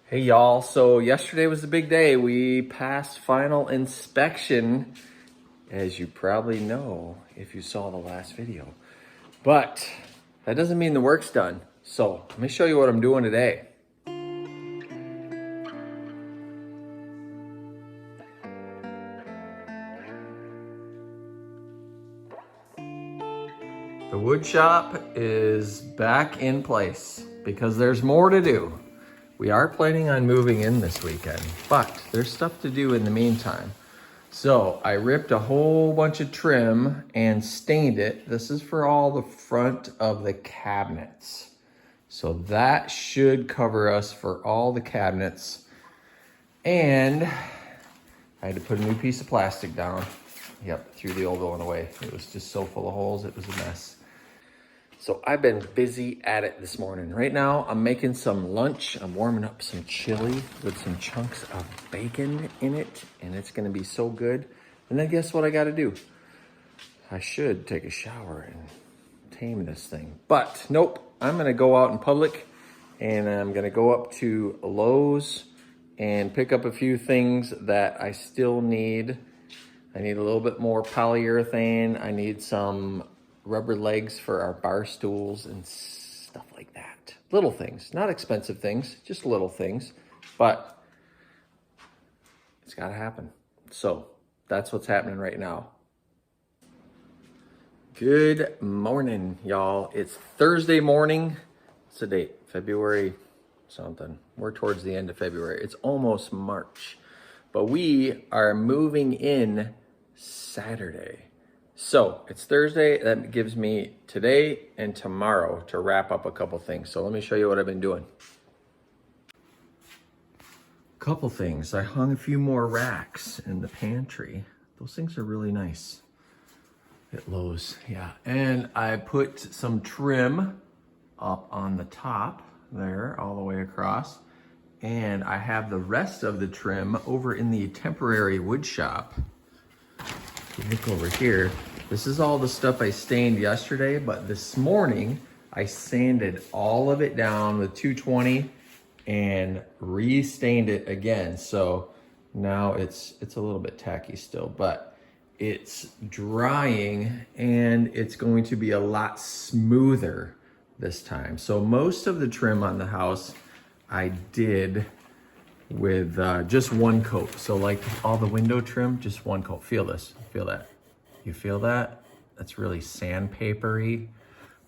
Hey y'all, so yesterday was the big day. We passed final inspection, as you probably know if you saw the last video. But that doesn't mean the work's done. So let me show you what I'm doing today. The wood shop is back in place because there's more to do. We are planning on moving in this weekend, but there's stuff to do in the meantime. So I ripped a whole bunch of trim and stained it. This is for all the front of the cabinets. So that should cover us for all the cabinets. And I had to put a new piece of plastic down. Yep, threw the old one away. It was just so full of holes, it was a mess. So I've been busy at it this morning. Right now, I'm making some lunch. I'm warming up some chili with some chunks of bacon in it, and it's gonna be so good. And then guess what I gotta do? I should take a shower and tame this thing. But nope, I'm gonna go out in public and I'm gonna go up to Lowe's and pick up a few things that I still need. I need a little bit more polyurethane. I need some rubber legs for our bar stools and stuff like that. Little things, not expensive things, just little things, but it's gotta happen. So that's what's happening right now. Good morning, y'all. It's Thursday morning. What's the date? February something. We're towards the end of February. It's almost March, but we are moving in Saturday. So it's Thursday. That gives me today and tomorrow to wrap up a couple things. So let me show you what I've been doing. Couple things. I hung a few more racks in the pantry. Those things are really nice at Lowe's. Yeah. And I put some trim up on the top there all the way across. And I have the rest of the trim over in the temporary wood shop. Look over here. This is all the stuff I stained yesterday, but this morning I sanded all of it down with 220 and re-stained it again. So now it's a little bit tacky still, but it's drying and it's going to be a lot smoother this time. So most of the trim on the house I did with just one coat. So like all the window trim, just one coat. Feel this, feel that. You feel that? That's really sandpapery.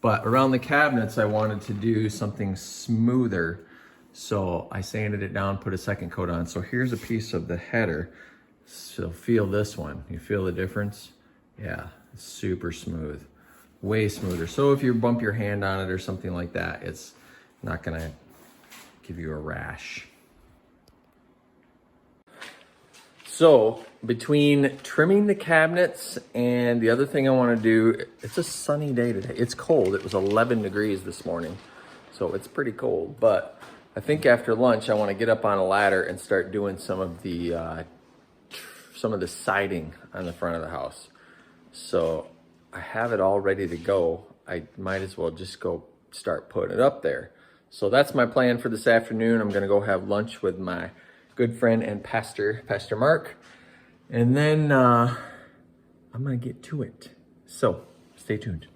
But around the cabinets, I wanted to do something smoother. So I sanded it down, put a second coat on. So here's a piece of the header. So feel this one. You feel the difference? Yeah, it's super smooth, way smoother. So if you bump your hand on it or something like that, it's not gonna give you a rash. So between trimming the cabinets and the other thing I want to do, it's a sunny day today. It's cold. It was 11 degrees this morning, so it's pretty cold. But I think after lunch, I want to get up on a ladder and start doing some of the siding on the front of the house. So I have it all ready to go. I might as well just go start putting it up there. So that's my plan for this afternoon. I'm going to go have lunch with my good friend and Pastor Mark. And then I'm gonna get to it. So stay tuned.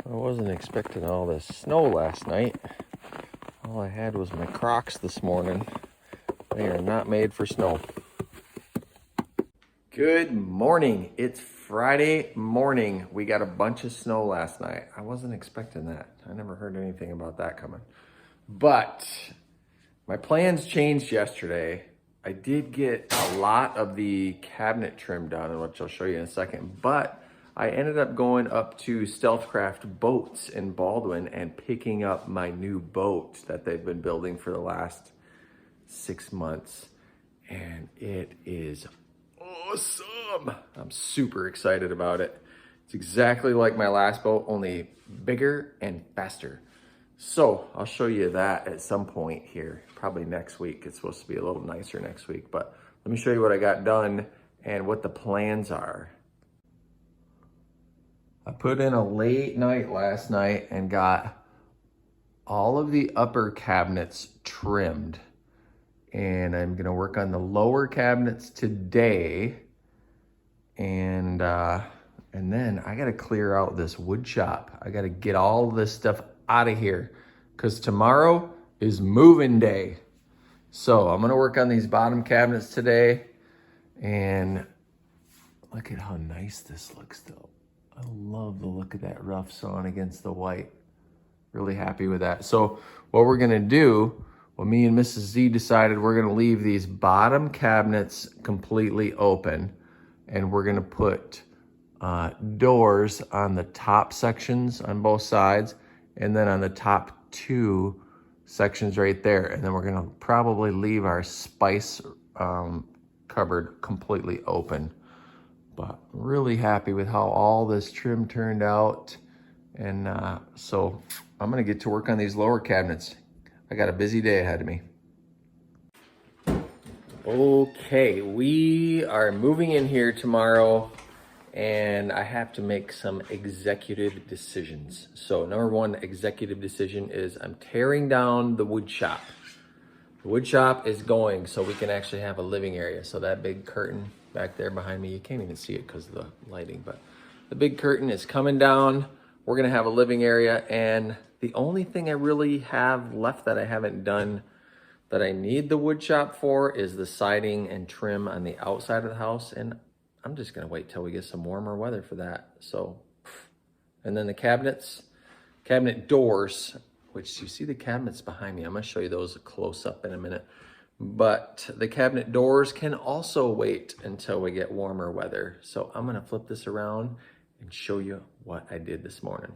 I wasn't expecting all this snow last night. All I had was my Crocs this morning. They are not made for snow. Good morning. It's Friday morning. We got a bunch of snow last night. I wasn't expecting that. I never heard anything about that coming. But my plans changed yesterday. I did get a lot of the cabinet trim done, which I'll show you in a second, but I ended up going up to Stealthcraft Boats in Baldwin and picking up my new boat that they've been building for the last 6 months, and it is awesome. I'm super excited about it. It's exactly like my last boat, only bigger and faster. So I'll show you that at some point here, probably next week. It's supposed to be a little nicer next week, but let me show you what I got done and what the plans are. I put in a late night last night and got all of the upper cabinets trimmed. And I'm gonna work on the lower cabinets today. And then I gotta clear out this wood shop. I gotta get all this stuff out of here because tomorrow is moving day. So I'm gonna work on these bottom cabinets today. And look at how nice this looks though. I love the look of that rough sawn against the white. Really happy with that. So what we're gonna do, well, me and Mrs. Z decided we're gonna leave these bottom cabinets completely open, and we're gonna put doors on the top sections on both sides, and then on the top 2 sections right there. And then we're gonna probably leave our spice cupboard completely open. But really happy with how all this trim turned out. And so I'm gonna get to work on these lower cabinets. I got a busy day ahead of me. Okay, we are moving in here tomorrow, and I have to make some executive decisions. So number 1 executive decision is I'm tearing down the wood shop. The wood shop is going so we can actually have a living area. So that big curtain back there behind me, you can't even see it because of the lighting, but the big curtain is coming down. We're gonna have a living area, and the only thing I really have left that I haven't done that I need the wood shop for is the siding and trim on the outside of the house, and I'm just gonna wait till we get some warmer weather for that. So, and then the cabinets, cabinet doors, which you see the cabinets behind me. I'm gonna show you those close up in a minute. But the cabinet doors can also wait until we get warmer weather. So I'm gonna flip this around and show you what I did this morning.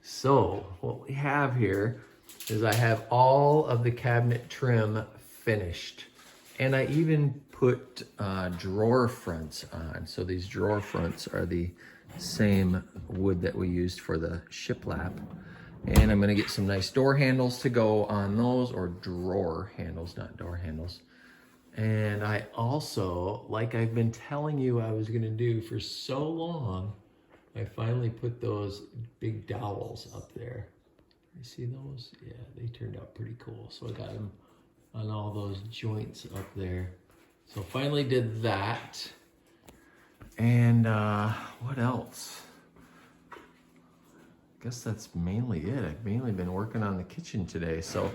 So what we have here is I have all of the cabinet trim finished. And I even put drawer fronts on. So these drawer fronts are the same wood that we used for the shiplap. And I'm gonna get some nice door handles to go on those, or drawer handles, not door handles. And I also, like I've been telling you I was gonna do for so long, I finally put those big dowels up there. You see those? Yeah, they turned out pretty cool. So I got them on all those joints up there. So finally did that. And what else? I guess that's mainly it. I've mainly been working on the kitchen today. So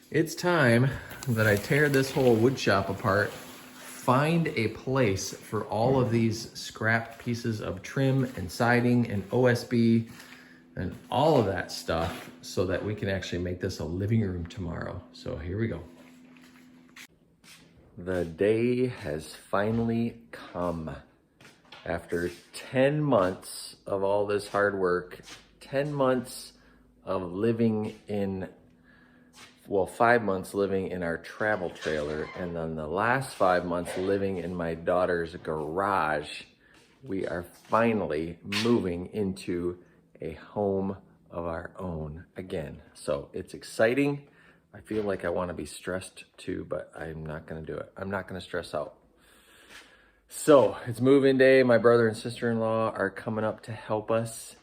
it's time that I tear this whole wood shop apart, find a place for all of these scrap pieces of trim and siding and OSB and all of that stuff so that we can actually make this a living room tomorrow. So here we go. The day has finally come. After 10 months of all this hard work, 10 months of living in, well, 5 months living in our travel trailer, and then the last 5 months living in my daughter's garage, we are finally moving into a home of our own again. So it's exciting. I feel like I want to be stressed too, but I'm not going to do it. I'm not going to stress out. So it's move-in day. My brother and sister-in-law are coming up to help us.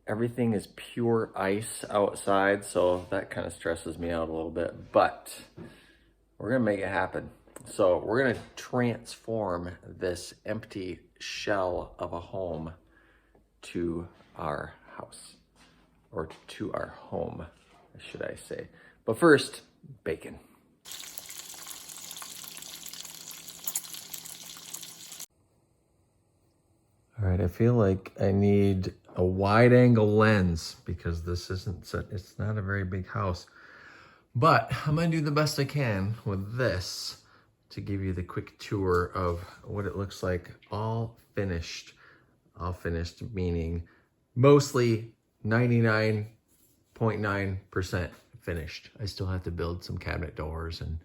Everything is pure ice outside, so that kind of stresses me out a little bit, but we're gonna make it happen. So we're gonna transform this empty shell of a home to our house, or to our home, should I say. But first, bacon. All right, I feel like I need a wide angle lens because this it's not a very big house. But I'm gonna do the best I can with this to give you the quick tour of what it looks like all finished. All finished meaning mostly 99.9% finished. I still have to build some cabinet doors and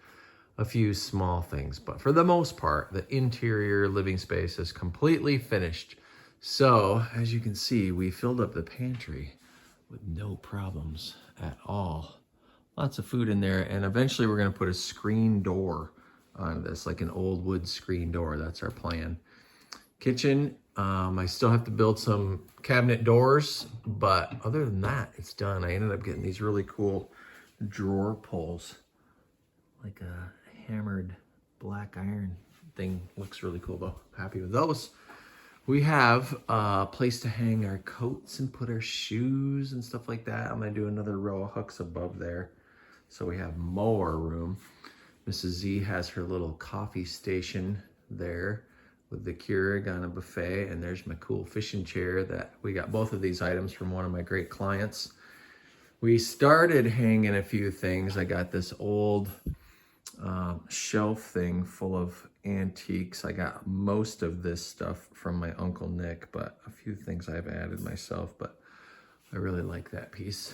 a few small things, but for the most part, the interior living space is completely finished. So as you can see, we filled up the pantry with no problems at all. Lots of food in there, and eventually we're gonna put a screen door on this, like an old wood screen door. That's our plan. Kitchen, I still have to build some cabinet doors, but other than that, it's done. I ended up getting these really cool drawer pulls, like a hammered black iron thing. Looks really cool though. Happy with those. We have a place to hang our coats and put our shoes and stuff like that. I'm gonna do another row of hooks above there, so we have more room. Mrs. Z has her little coffee station there with the Keurig on a buffet, and there's my cool fishing chair that we got both of these items from one of my great clients. We started hanging a few things. I got this old shelf thing full of antiques. I got most of this stuff from my Uncle Nick, but a few things I've added myself, but I really like that piece.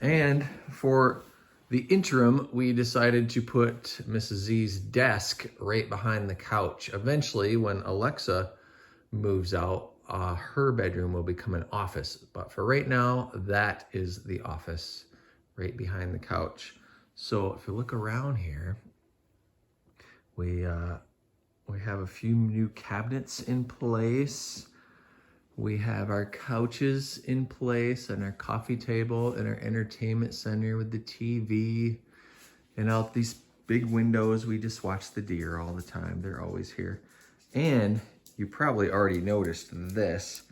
And for the interim, we decided to put Mrs. Z's desk right behind the couch. Eventually, when Alexa moves out, her bedroom will become an office. But for right now, that is the office right behind the couch. So if you look around here, we have a few new cabinets in place. We have our couches in place and our coffee table and our entertainment center with the TV. And out these big windows, we just watch the deer all the time. They're always here. And you probably already noticed this.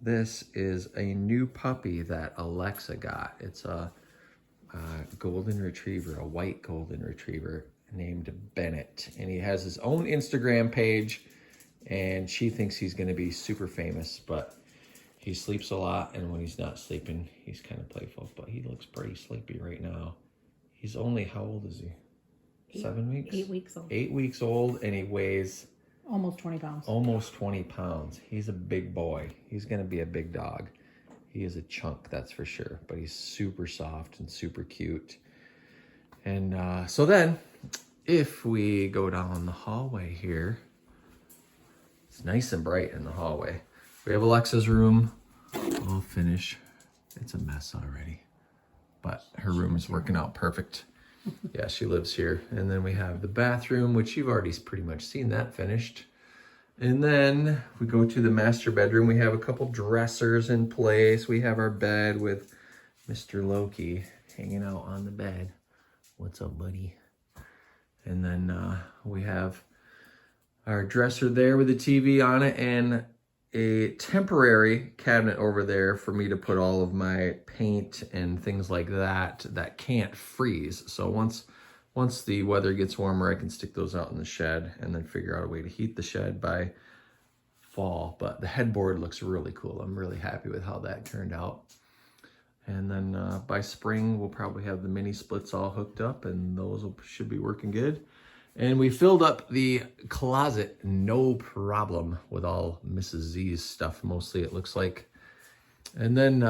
This is a new puppy that Alexa got. It's a golden retriever, a white golden retriever named Bennett. And he has his own Instagram page, and she thinks he's gonna be super famous, but he sleeps a lot, and when he's not sleeping, he's kind of playful, but he looks pretty sleepy right now. He's only, how old is he? 7 weeks? 8 weeks old. 8 weeks old, and he weighs almost 20 pounds. Almost 20 pounds. He's a big boy. He's gonna be a big dog. He is a chunk, that's for sure, but he's super soft and super cute. And so then, if we go down the hallway here, it's nice and bright in the hallway. We have Alexa's room, all finished. It's a mess already, but her room is working out perfect. Yeah, she lives here. And then we have the bathroom, which you've already pretty much seen that finished. And then we go to the master bedroom. We have a couple dressers in place. We have our bed with Mr. Loki hanging out on the bed. What's up, buddy? And then we have our dresser there with the TV on it and a temporary cabinet over there for me to put all of my paint and things like that that can't freeze. So once the weather gets warmer, I can stick those out in the shed and then figure out a way to heat the shed by fall. But the headboard looks really cool. I'm really happy with how that turned out. And then by spring, we'll probably have the mini splits all hooked up, and those should be working good. And we filled up the closet, no problem, with all Mrs. Z's stuff, mostly it looks like. And then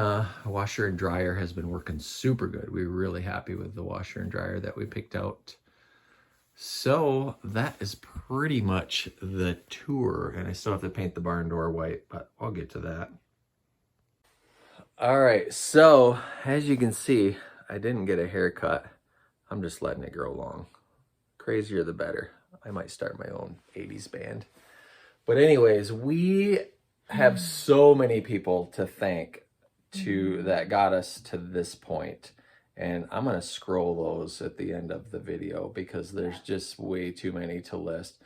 washer and dryer has been working super good. We're really happy with the washer and dryer that we picked out. So that is pretty much the tour. And I still have to paint the barn door white, but I'll get to that. All right, so as you can see, I didn't get a haircut. I'm just letting it grow long. Crazier the better. I might start my own 80s band. But anyways, we have so many people to thank that got us to this point. And I'm gonna scroll those at the end of the video because there's just way too many to list.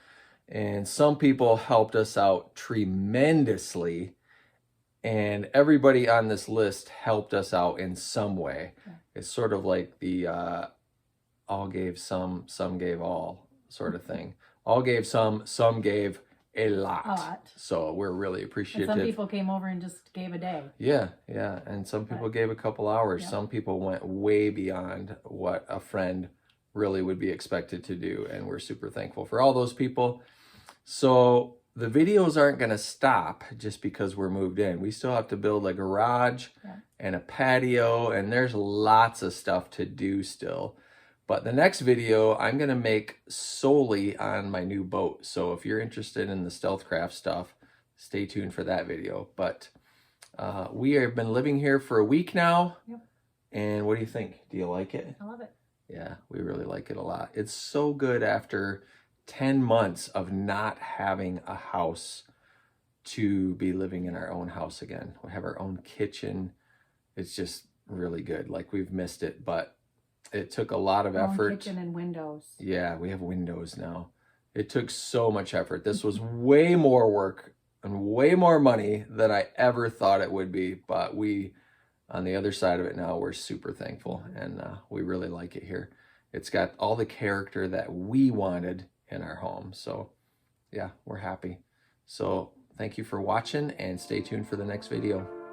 And some people helped us out tremendously, and everybody on this list helped us out in some way. It's sort of like the all gave some gave all sort of thing. All gave some gave a lot. So we're really appreciative. And some people came over and just gave a day. Yeah. And some people gave a couple hours. Yeah. Some people went way beyond what a friend really would be expected to do. And we're super thankful for all those people. So the videos aren't going to stop just because we're moved in. We still have to build a garage and a patio, and there's lots of stuff to do still. But the next video I'm going to make solely on my new boat. So if you're interested in the Stealthcraft stuff, stay tuned for that video. But we have been living here for a week now. Yep. And what do you think? Do you like it? I love it. Yeah, we really like it a lot. It's so good after 10 months of not having a house to be living in our own house again. We have our own kitchen. It's just really good. Like, we've missed it, but it took a lot of effort. Kitchen and windows. Yeah, we have windows now. It took so much effort. This was way more work and way more money than I ever thought it would be. But we, on the other side of it now, we're super thankful, and we really like it here. It's got all the character that we wanted in our home. So yeah, we're happy. So thank you for watching, and stay tuned for the next video.